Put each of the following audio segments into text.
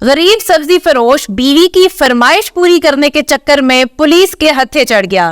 गरीब सब्जी फरोश बीवी की फरमाइश पूरी करने के चक्कर में पुलिस के हत्थे चढ़ गया।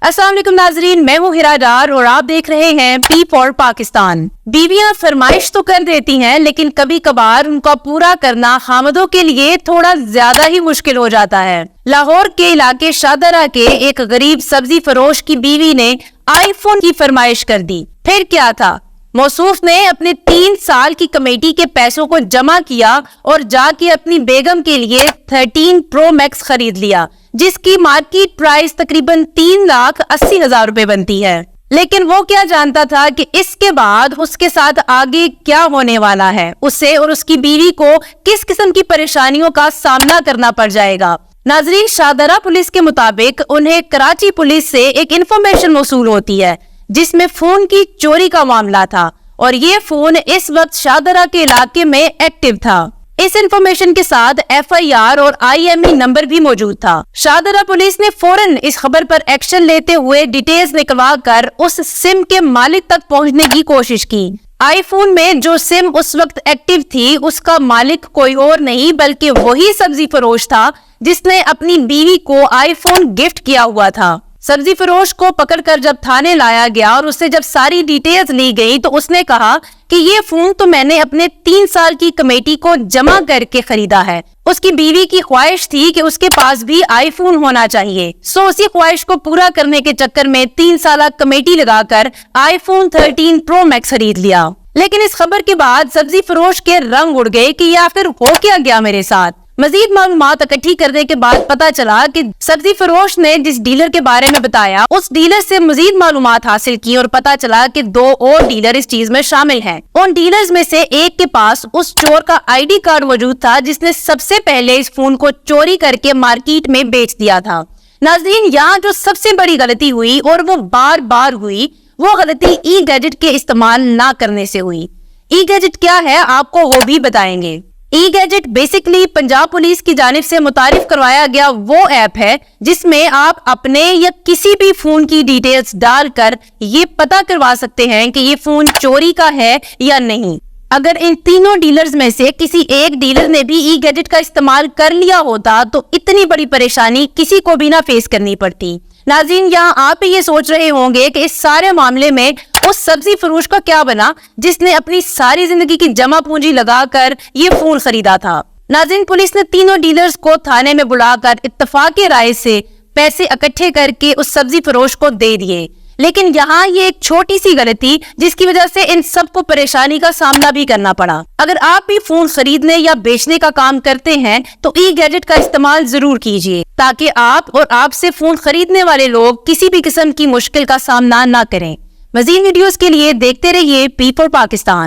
अस्सलाम वालेकुम नाजरीन, मैं हूँ हिरा डार और आप देख रहे हैं पी फॉर पाकिस्तान। बीवियां फरमाइश तो कर देती हैं, लेकिन कभी कभार उनका पूरा करना खामदों के लिए थोड़ा ज्यादा ही मुश्किल हो जाता है। लाहौर के इलाके शाहदरा के एक गरीब सब्जी फरोश की बीवी ने आईफोन की फरमाइश कर दी। फिर क्या था, मौसूफ ने अपने 3 साल की कमेटी के पैसों को जमा किया और जाके अपनी बेगम के लिए 13 प्रो मैक्स खरीद लिया, जिसकी मार्केट प्राइस तकरीबन 3,80,000 रुपए बनती है। लेकिन वो क्या जानता था कि इसके बाद उसके साथ आगे क्या होने वाला है। उसे और उसकी बीवी को किस किस्म की परेशानियों का सामना करना पड़ जाएगा। नाजरीन, शाहदरा पुलिस के मुताबिक उन्हें कराची पुलिस से एक इंफॉर्मेशन मौसूल होती है जिसमें फोन की चोरी का मामला था और ये फोन इस वक्त शाहदरा के इलाके में एक्टिव था। इस इंफॉर्मेशन के साथ FIR और IME नंबर भी मौजूद था। शाहदरा पुलिस ने फौरन इस खबर पर एक्शन लेते हुए डिटेल्स निकलवा कर उस सिम के मालिक तक पहुंचने की कोशिश की। आईफोन में जो सिम उस वक्त एक्टिव थी उसका मालिक कोई और नहीं बल्कि वही सब्जी फरोश था जिसने अपनी बीवी को आईफोन गिफ्ट किया हुआ था। सब्जी फरोश को पकड़कर जब थाने लाया गया और उससे जब सारी डिटेल्स ली गई तो उसने कहा कि ये फोन तो मैंने अपने 3 साल की कमेटी को जमा करके खरीदा है। उसकी बीवी की ख्वाहिश थी कि उसके पास भी आईफोन होना चाहिए, सो उसी ख्वाहिश को पूरा करने के चक्कर में 3 साल कमेटी लगाकर आईफोन 13 प्रो मैक्स खरीद लिया। लेकिन इस खबर के बाद सब्जी फरोश के रंग उड़ गए कि ये आखिर हो क्या गया मेरे साथ। मजीद मालूमात इकट्ठी करने के बाद पता चला कि सब्जी फरोश ने जिस डीलर के बारे में बताया उस डीलर से मजीद मालूमात हासिल की और पता चला कि 2 और डीलर इस चीज में शामिल हैं। उन डीलर्स में से एक के पास उस चोर का ID कार्ड मौजूद था जिसने सबसे पहले इस फोन को चोरी करके मार्केट में बेच दिया था। नाज़रीन, यहाँ जो सबसे बड़ी गलती हुई और वो बार बार हुई, वो गलती ई गैजेट के इस्तेमाल ना करने से हुई। ई गैजेट क्या है आपको वो भी बताएंगे। ई गैजेट बेसिकली पंजाब पुलिस की जानिब से मुतारिफ करवाया गया वो ऐप है जिसमें आप अपने या किसी भी फोन की डिटेल्स डालकर ये पता करवा सकते हैं कि ये फोन चोरी का है या नहीं। अगर इन तीनों डीलर्स में से किसी एक डीलर ने भी ई गैजेट का इस्तेमाल कर लिया होता तो इतनी बड़ी परेशानी किसी को भी ना फेस करनी पड़ती। नाज़रीन, यहाँ आप ये सोच रहे होंगे कि इस सारे मामले में उस सब्जी फरोश का क्या बना जिसने अपनी सारी जिंदगी की जमा पूंजी लगाकर ये फोन खरीदा था। नाज़रीन, पुलिस ने तीनों डीलर्स को थाने में बुलाकर इत्तफाक़ी राय से पैसे इकट्ठे करके उस सब्जी फरोश को दे दिए। लेकिन यहाँ ये एक छोटी सी गलती जिसकी वजह से इन सबको परेशानी का सामना भी करना पड़ा। अगर आप भी फोन खरीदने या बेचने का काम करते हैं तो ई गैजेट का इस्तेमाल जरूर कीजिए ताकि आप और आपसे फोन खरीदने वाले लोग किसी भी किस्म की मुश्किल का सामना ना करें। मज़ीद वीडियोस के लिए देखते रहिए पी फॉर पाकिस्तान।